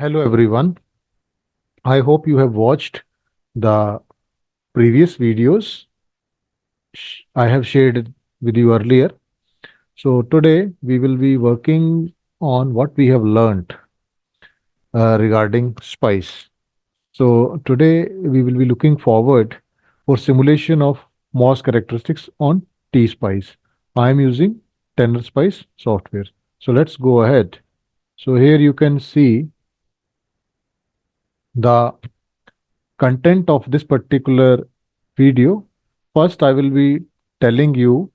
Hello everyone. I hope you have watched the previous videos I have shared with you earlier. So today we will be working on what we have learned regarding spice. So today we will be looking forward for simulation of MOS characteristics on T-Spice. I am using Tenor Spice software. So let's go ahead. So here you can see the content of this particular video. First, I will be telling you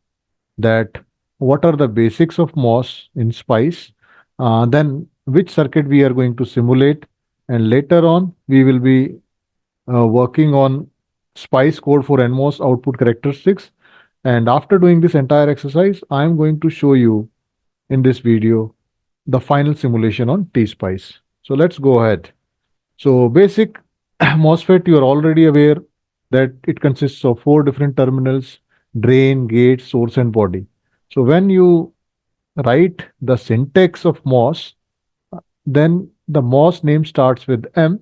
that what are the basics of MOS in SPICE, then which circuit we are going to simulate, and later on we will be working on SPICE code for NMOS output characteristics. And after doing this entire exercise, I am going to show you in this video the final simulation on T-SPICE. So let's go ahead. So basic MOSFET, you are already aware that it consists of four different terminals: drain, gate, source, and body. So when you write the syntax of MOS, then the MOS name starts with M.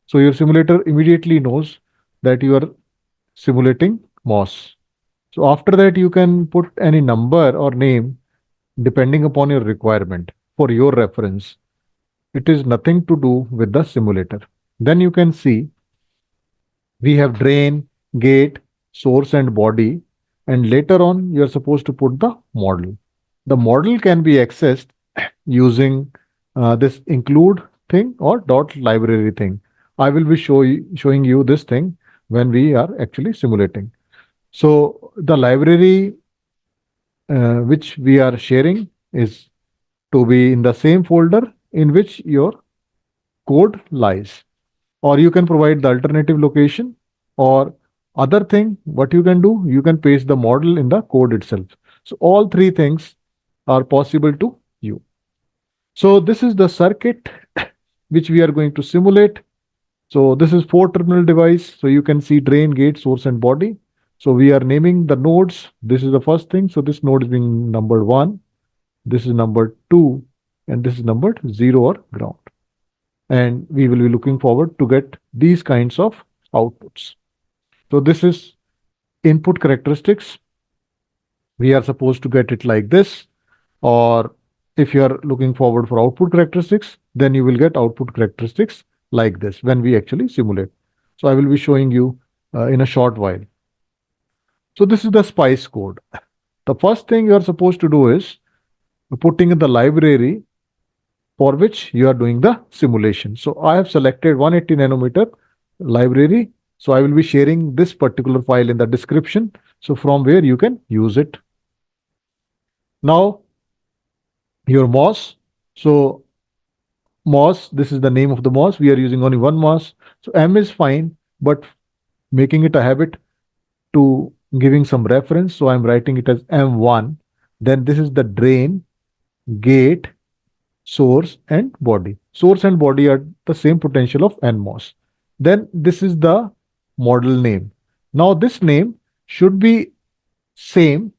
So your simulator immediately knows that you are simulating MOS. So after that, you can put any number or name depending upon your requirement for your reference. It is nothing to do with the simulator. Then you can see we have drain, gate, source, and body. And later on, you're supposed to put the model. The model can be accessed using this include thing or dot library thing. I will be showing you this thing when we are actually simulating. So the library which we are sharing is to be in the same folder in which your code lies. Or you can provide the alternative location, or other thing what you can do, you can paste the model in the code itself. So all three things are possible to you. So this is the circuit which we are going to simulate. So this is four terminal device, so you can see drain, gate, source, and body. So we are naming the nodes. This is the first thing, so this node is being numbered 1, this is number 2, and this is numbered 0 or ground. And we will be looking forward to get these kinds of outputs. So this is input characteristics. We are supposed to get it like this. Or if you are looking forward for output characteristics, then you will get output characteristics like this when we actually simulate. So I will be showing you in a short while. So this is the SPICE code. The first thing you are supposed to do is putting in the library for which you are doing the simulation. So I have selected 180 nanometer library. So I will be sharing this particular file in the description. So from where you can use it. Now your MOS. So MOS, this is the name of the MOS. We are using only one MOS. So M is fine, but making it a habit to giving some reference. So I'm writing it as M1. Then this is the drain, gate, source, and body. Source and body are the same potential of NMOS. Then this is the model name. Now this name should be same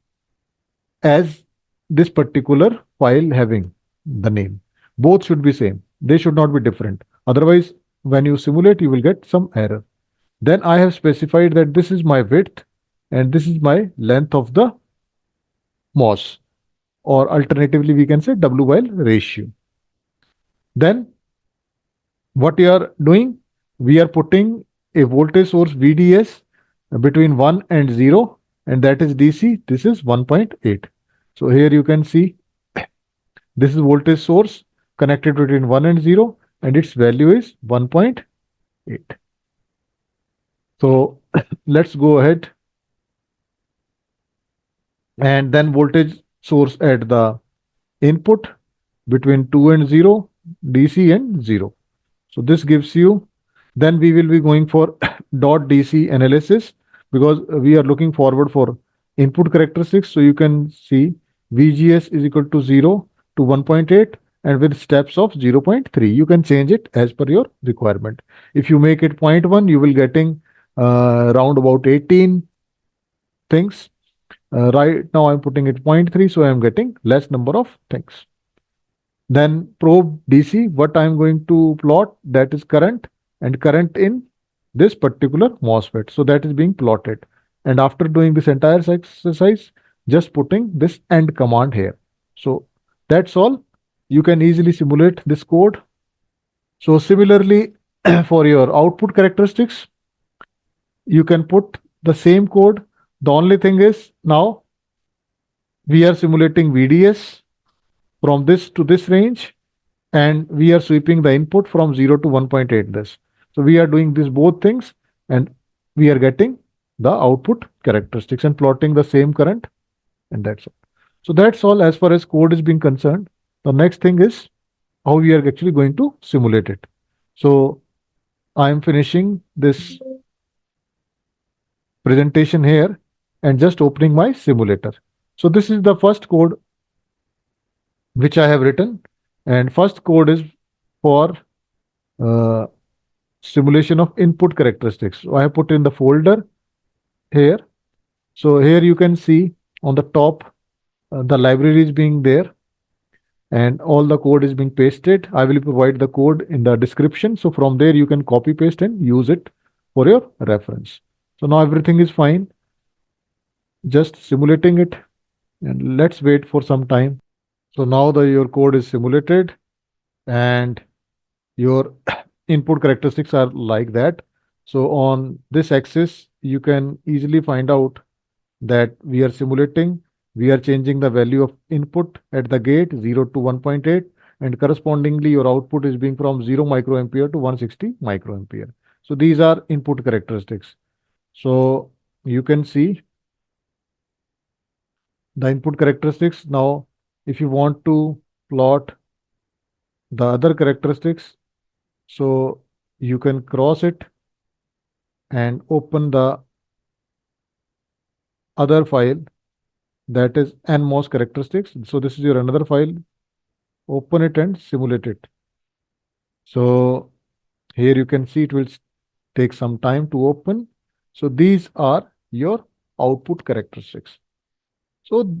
as this particular file having the name. Both should be same. They should not be different. Otherwise, when you simulate, you will get some error. Then I have specified that this is my width and this is my length of the MOS, or alternatively we can say W while ratio. Then what we are doing, we are putting a voltage source VDS between 1 and 0, and that is DC. This is 1.8. So here you can see this is voltage source connected between 1 and 0, and its value is 1.8. So let's go ahead, and then voltage source at the input between 2 and 0, DC and 0. So this gives you, then we will be going for dot DC analysis because we are looking forward for input characteristics. So you can see VGS is equal to 0 to 1.8 and with steps of 0.3. You can change it as per your requirement. If you make it 0.1, you will getting round about 18 things. Right now I'm putting it 0.3, so I'm getting less number of things. Then probe DC, what I'm going to plot, that is current, and current in this particular MOSFET. So that is being plotted. And after doing this entire exercise, just putting this end command here. So that's all. You can easily simulate this code. So similarly, for your output characteristics, you can put the same code. The only thing is now we are simulating VDS from this to this range, and we are sweeping the input from 0 to 1.8 this. So we are doing these both things, and we are getting the output characteristics and plotting the same current, and that's all. So that's all as far as code is being concerned. The next thing is how we are actually going to simulate it. So I am finishing this presentation here and just opening my simulator. So this is the first code which I have written, and first code is for uh, simulation of input characteristics. So I have put in the folder here. So here you can see on the top the library is being there and all the code is being pasted. I will provide the code in the description. So from there you can copy paste and use it for your reference. So now everything is fine. Just simulating it, and let's wait for some time. So now your code is simulated and your input characteristics are like that. So on this axis, you can easily find out that we are simulating, we are changing the value of input at the gate 0 to 1.8, and correspondingly your output is being from 0 microampere to 160 microampere. So these are input characteristics. So you can see the input characteristics. Now, if you want to plot the other characteristics, so you can cross it and open the other file, that is NMOS characteristics. So this is your another file. Open it and simulate it. So here you can see it will take some time to open. So these are your output characteristics. So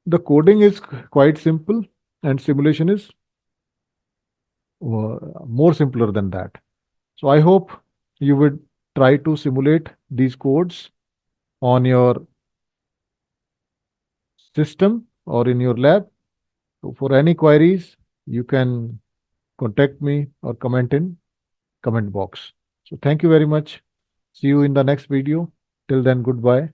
the coding is quite simple and simulation is more simpler than that. So I hope you would try to simulate these codes on your system or in your lab. So for any queries, you can contact me or comment in comment box. So thank you very much. See you in the next video. Till then, goodbye.